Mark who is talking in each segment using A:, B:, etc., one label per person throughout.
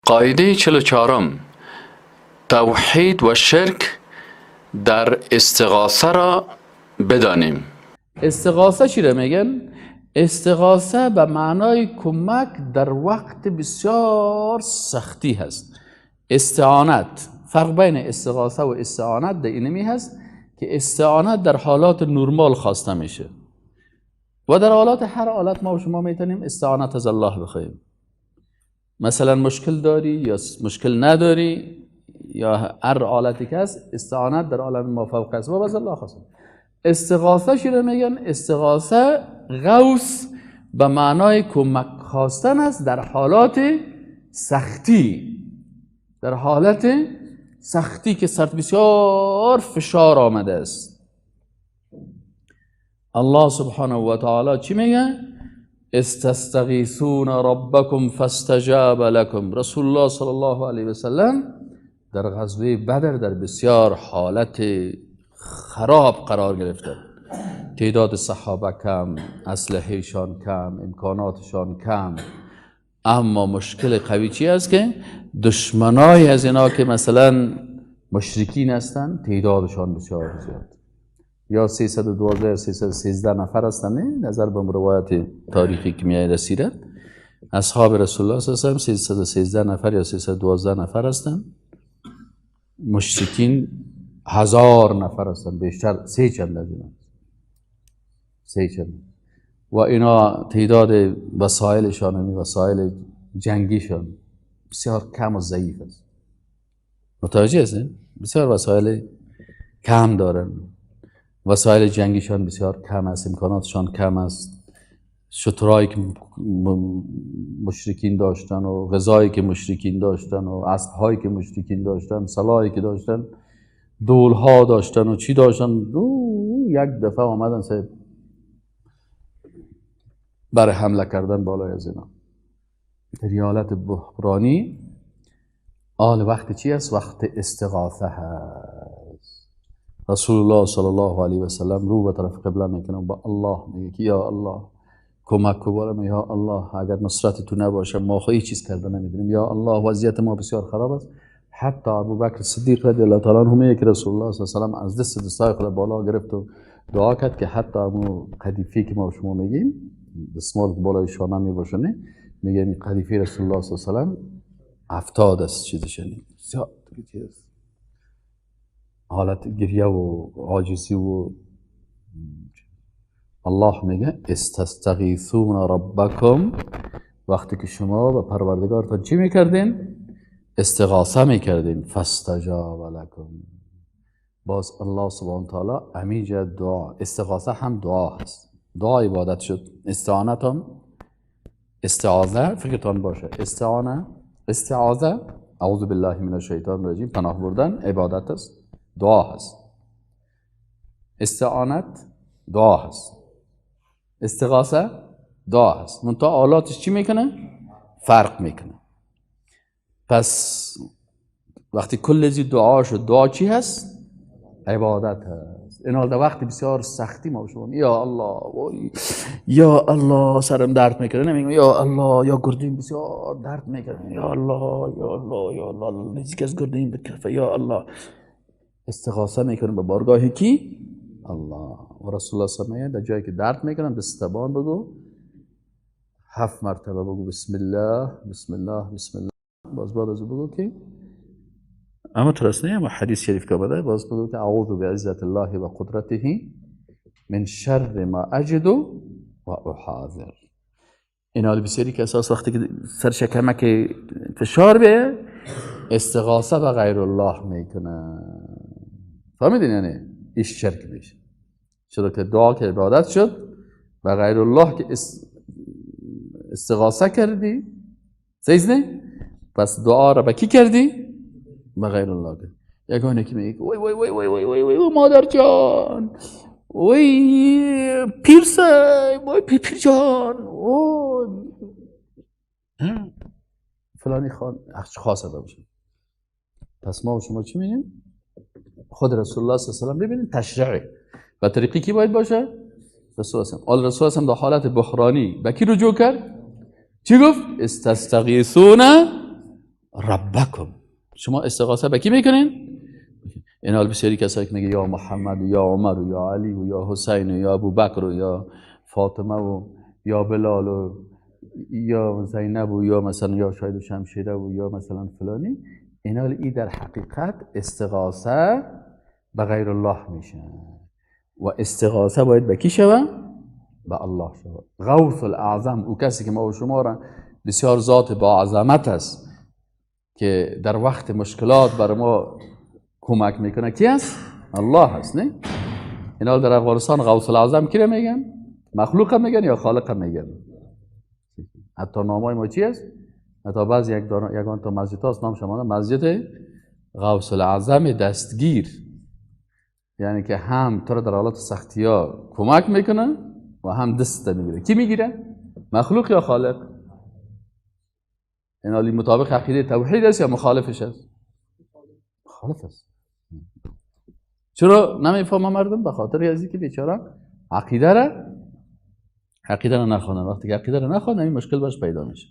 A: قاعده 44 توحید و شرک در استغاثه را بدانیم.
B: استغاثه چی را میگن؟ استغاثه به معنای کمک در وقت بسیار سختی هست. استعانت، فرق بین استغاثه و استعانت در اینمی هست که استعانت در حالات نرمال خواسته میشه و در حالات هر حالت ما و شما میتونیم استعانت از الله بخواهیم. مثلا مشکل داری یا مشکل نداری یا هر حالتی که هست، استعانت در عالم ما فوق است و از الله خواستن. استغاثه چی رو میگن؟ استغاثه غوث به معنای کمک خواستن است در حالات سختی، در حالت سختی که سر بسیار فشار آمده است. الله سبحانه و تعالی چی میگه؟ استستغیثون ربکم فاستجاب لکم. رسول الله صلی الله علیه و سلم در غزوه بدر در بسیار حالت خراب قرار گرفتند. تعداد صحابه کم، اسلحه‌شان کم، امکاناتشان کم، اما مشکل قوی چی است که دشمنای از اینا که مثلا مشرکین هستند تعدادشان بسیار زیاد، یا 312 یا 313 نفر هستند نظر به روایت تاریخی که میاد سیرت. اصحاب رسول الله صلی الله علیه و سلم 313 نفر یا 312 نفر هستند، مشرکین 1000 نفر هستند، بیشتر سه چند از اینا، سه چند. و اینا تعداد وسایلشان و وسایل جنگیشان بسیار کم و ضعیف است. متوجه هستین؟ بسیار وسایل کم دارن، وسایل جنگیشان بسیار کم است، امکاناتشان کم است. شترهایی که مشرکین داشتن و غذایی که مشرکین داشتن و اسبهایی که مشرکین داشتن، سلاحی که داشتن، دولها داشتن و چی داشتن. یک دفعه آمدن سه برای حمله کردن بالای از اینا. در حالت بحرانی آل وقت چی است؟ وقت استغاثه هست. رسول الله صلی الله علیه و سلم رو به طرف قبله میکنه و با الله میگه که یا الله کمک کو بالا، یا الله اگر نصرت تو نباشه ما خواهی چیز کرده نمیدونیم، یا الله وضعیت ما بسیار خراب است. حتی ابوبکر صدیق رضی الله تعالی عنه میگه که رسول الله صلی الله علیه و سلم از دست دستای خود بالا گرفت و دعا کرد که حتی اون قدیفی که ما شما میگیم دستمال که بالای شانه میباشونه، میگه این قدیفی رسول الله صلی الله علیه و سلم 70 است چیزشنی زیاد دیگه، حالت گریه و عاجزی و الله میگه استستغیثون ربکم، وقتی که شما به پروردگارتان چی میکردین؟ استغاثه میکردین. فاستجاب لکم. باز الله سبحانه تعالی امیجه دعا، استغاثه هم دعا هست، دعا عبادت شد. استعانت هم استعاذه فکرتان باشه، استعاذه اعوذ بالله من الشیطان الرجیم پناه بردن عبادت است، دعا هست. استعانت دعا هست، استغاثه دعا هست، منتها آلاتش چی میکنه؟ فرق میکنه. پس وقتی کل زی دعا شد، دعا چی هست؟ عبادت هست. این حال در وقت بسیار سختی ما شما یا الله یا الله سرم درد میکنه نمیگم یا الله، یا گردیم بسیار درد میکنه یا الله یا الله یا الله نزدیک از گردیم بکفه یا الله، استغاثه میکنه به بارگاه کی؟ الله. و رسول الله صلی الله علیه و در جایی که درد میکنن دستبان بگو 7 مرتبه بگو بسم الله بسم الله بسم الله. باز بعد از بگو که اما ترسنه اما حدیث شریف که آمده، باز بگو که اعوذ بعزت الله و قدرته من شر ما اجد و احاذر. این حال بسیاری که اساس وقتی که سر شکمک فشار به استغاثه به غیر الله میکنه. فهمیدین؟ یعنی ایش شرک میشه. چرا که دعا که عبادت شد و غیر الله که استغاثه کردی سیزنه، پس دعا را به کی کردی؟ به غیر الله کردی. یگانه که میگه وای وای وای وای وای وای وای مادر جان، وای پیرسای، وای پیر جان، وای فلانی خان خاصه باشه. پس ما و شما چی میگیم؟ خود رسول الله صلی الله علیه و سلم ببینید تشریع و طریقی کی باید باشه؟ رسول الله. آل رسول الله در حالت بحرانی به کی رجوع کرد؟ چی گفت؟ استستغیثون ربکم. شما استغاثه به کی میکنین؟ این حال بسیاری کسایی که میگه یا محمد و یا عمر و یا علی و یا حسین و یا ابوبکر و یا فاطمه و یا بلال و یا زینب و یا مثلا یا شاید و شمشیره و یا مثلا فلانی، این حال ای در حقیقت استغاثه به غیر الله میشه و استغاثه باید به کی شوه؟ به الله شوه. غوث الاعظم، او کسی که ما و شما را بسیار ذات با عظمت است که در وقت مشکلات بر ما کمک میکنه، کی است؟ الله هست. نه این حال در افغانستان غوث الاعظم کی را میگن؟ مخلوق هم میگن یا خالق هم میگن؟ حتی نامای ما چی است؟ حتی بعض یگان تا مسجد هاست نام شما مسجد غوث الاعظم دستگیر، یعنی که هم تو را در حالات سختی ها کمک میکنه و هم دست میگیره. کی میگیره؟ مخلوق یا خالق؟ این حالی مطابق عقیده توحید است یا مخالفش است؟ مخالف است. چرا نمیفهمه مردم؟ به خاطر ازی که بیچاره عقیده را نخوانن. وقتی که عقیده را نخوانن این مشکل باش پیدا میشه.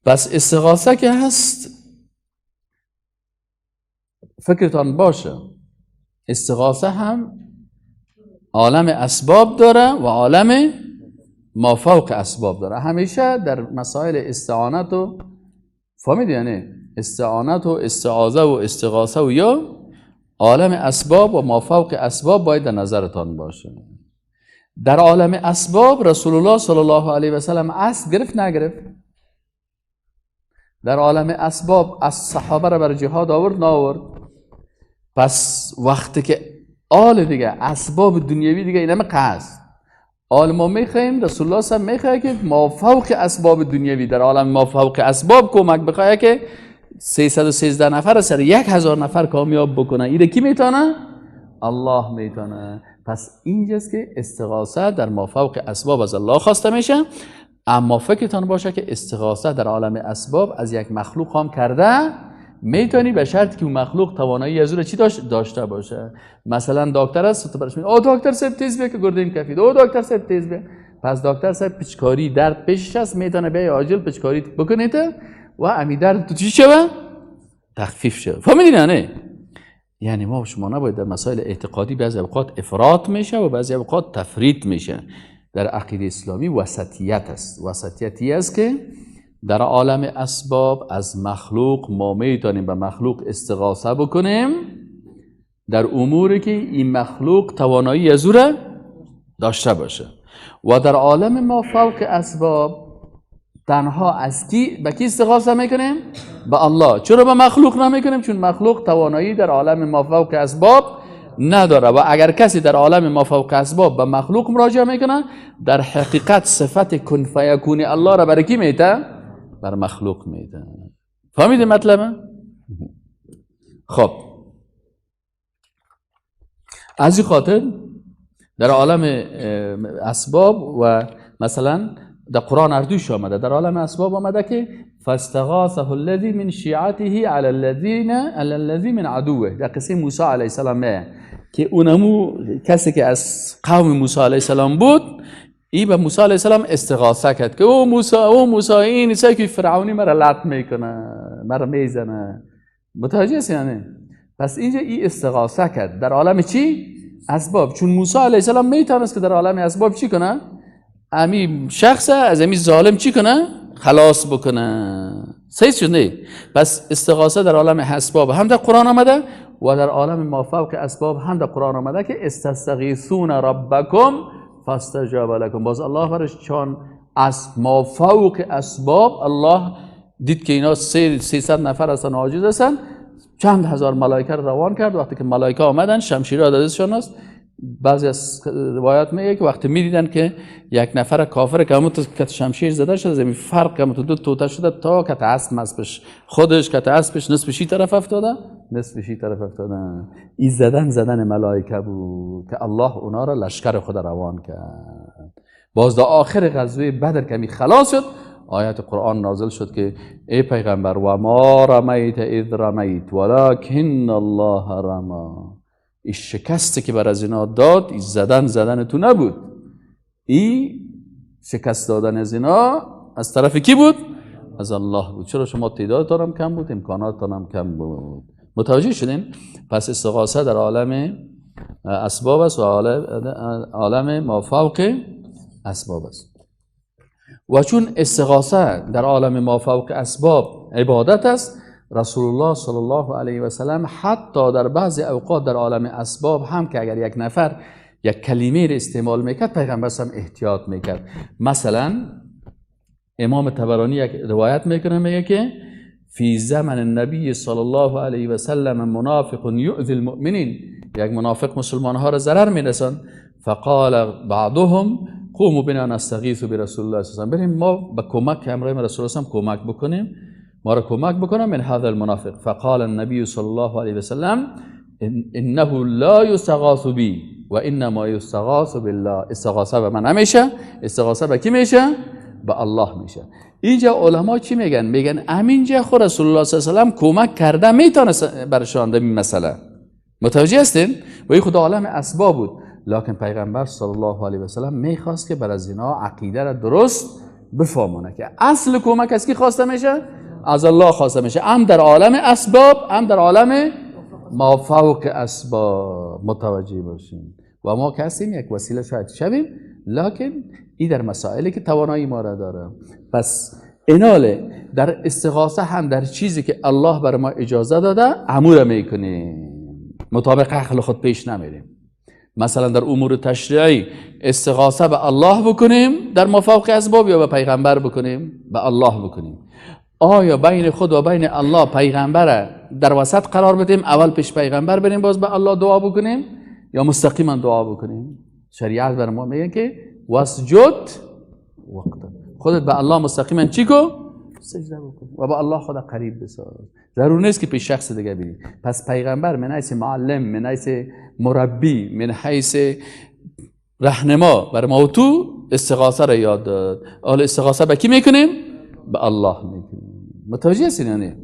B: پس استغاثه که هست، فکرتان باشه استغاثه هم عالم اسباب داره و عالم مافوق اسباب داره. همیشه در مسائل استعانت و فهمید یعنی استعانت و استعاذه و استغاثه و یا عالم اسباب و مافوق اسباب باید در نظرتان باشه. در عالم اسباب رسول الله صلی الله علیه و سلم اسب گرفت نگرفت؟ در عالم اسباب از صحابه را بر جهاد آورد نآورد؟ پس وقتی که آل دیگه اسباب دنیوی دیگه اینم قصد آل ما میخوایم، رسول الله صلی الله علیه و سلم میخواه که مافوق اسباب دنیوی در عالم مافوق اسباب کمک بخواه که 313 نفر سر 1000 نفر کامیاب بکنه. اینه کی میتونه؟ الله میتونه. پس اینجاست که استغاثه در مافوق اسباب از الله خواسته میشه. اما فکرتان باشه که استغاثه در عالم اسباب از یک مخلوق هم کرده میتونی، به شرطی که اون مخلوق توانایی از اون چی داشته باشه. مثلا دکتر است تو برش میگی او دکتر صاحب تیز بیا که گردین کفید، او دکتر صاحب تیز بیا. پس دکتر صاحب پیچکاری درد پیشش است، میتونه بیای عاجل پیچکاری بکنید و امی درد تو چی شوه؟ تخفیف شوه. فهمیدین نه؟ یعنی ما و شما نباید در مسائل اعتقادی بعضی اوقات افراط میشه و بعضی اوقات تفریط میشه. در عقیده اسلامی وسطیت است. وسطیتی است که در عالم اسباب از مخلوق ما میتونیم به مخلوق استغاثه بکنیم در اموری که این مخلوق توانایی از او را داشته باشه. و در عالم ما فوق اسباب تنها از به کی استغاثه میکنیم؟ به الله. چرا به مخلوق نمیکنیم؟ چون مخلوق توانایی در عالم ما فوق اسباب نداره و اگر کسی در عالم ما فوق اسباب به مخلوق مراجعه میکنه در حقیقت صفت کن فیکون الله را برای کی میده؟ بر مخلوق میده. فهمیدی مطلبه؟ خب از این خاطر در عالم اسباب و مثلا در قرآن اردوش آمده، در عالم اسباب آمده که فاستغاثه الذی من شیعته علی الذی من عدوه. در قصه موسی علیه السلام که اونمو کسی که از قوم موسی علیه السلام بود ای به موسی علیه السلام استغاثه کرد که او موسی این ایسایی که فرعونی مرا لط میکنه، مرا میزنه. متوجه است یعنی؟ پس اینجا ای استغاثه کرد در عالم چی؟ اسباب. چون موسی علیه السلام میتونست که در عالم اسباب چی کنه؟ امی شخص از امی ظالم چی کنه؟ خلاص بکنه. صحیح شد نه؟ پس استغاثه در عالم اسباب هم در قرآن آمده و در عالم مافوق اسباب هم در قرآن آمده که استستغیثون ربکم فاستجاب لکم. باز الله برش چون از مافوق اسباب الله دید که اینا 300 نفر هستن عاجز هستن، چند هزار ملائکه رو روان کرد. وقتی که ملائکه آمدن شمشیر دستشان است. بعضی از روایات میگه که وقتی میدیدن که یک نفر کافر که همون که شمشیر زده شده زمین فرق که دو توته شده تا که اسب مسبش خودش که اسبش نصفشی طرف افتاده نصفشی طرف افتاده. این زدن ملائکه بود که الله اونا را لشکر خود روان کرد. باز در آخر غزوه بدر که می خلاص شد آیت قرآن نازل شد که ای پیغمبر و ما رمیت اذ رمیت ولکن الله رما. این شکستی که بر از اینا داد این زدن تو نبود، این شکست دادن از اینا از طرف کی بود؟ از الله بود. چرا شما تعدادتان هم کم بود، امکاناتتان هم کم بود. متوجه شدین؟ پس استغاثه در عالم اسباب است و عالم ما فوق اسباب است. و چون استغاثه در عالم ما فوق اسباب عبادت است، رسول الله صلی الله علیه و سلم حتی در بعضی اوقات در عالم اسباب هم که اگر یک نفر یک کلمه را استعمال میکرد، پیغمبر هم احتیاط میکرد. مثلا امام طبرانی یک روایت میکنه، میگه که فی زمن النبی صلی الله علیه و سلم منافق یؤذی المؤمنین، یک منافق مسلمان ها را ضرر میرسان. فقال بعضهم قوموا بنا نستغیث برسول الله صلی الله علیه و بریم ما به کمک امرای رسول الله کمک بکنیم، ما را کمک بکنم من هذا المنافق. فقال النبی صلی الله علیه و سلم انه لا یستغاث بی و انما یستغاث بالله. استغاثه به من نمیشه، استغاثه به کی میشه؟ به الله میشه. اینجا علما چی میگن؟ میگن همینجا خود رسول الله صلی الله علیه و کمک کرده میتونه برشانده این مسئله. متوجه هستین؟ و این خود عالم اسباب بود، لکن پیغمبر صلی الله علیه و سلم میخواست که بر از اینا عقیده را درست بفهمونه که اصل کمک از کی خواسته میشه؟ از الله خواسته میشه، هم در عالم اسباب هم در عالم ما فوق اسباب. متوجه باشیم و ما که هستیم یک وسیله شاید شویم، لکن این در مسائلی که توانایی ما را داره. پس ایناله در استغاثه هم در چیزی که الله بر ما اجازه داده امور میکنیم، مطابق عقل خود پیش نمیریم. مثلا در امور تشریعی استغاثه به الله بکنیم در مفوق اسباب، یا به پیغمبر بکنیم؟ به الله بکنیم. آیا بین خود و بین الله پیغمبر در وسط قرار بدیم، اول پیش پیغمبر بریم باز به الله دعا بکنیم، یا مستقیما دعا بکنیم؟ شریعت بر ما میگه که واسجد وقت خودت به الله مستقیما چی کو؟ سجده بکن و به الله خود قریب بساز. ضرور نیست که پیش شخص دیگه بریم. پس پیغمبر من حیث معلم، من حیث مربی، من حیث رهنما بر ما و تو استغاثه را یاد داد. حالا استغاثه به کی میکنیم؟ به الله میکنیم. متوجه هستین؟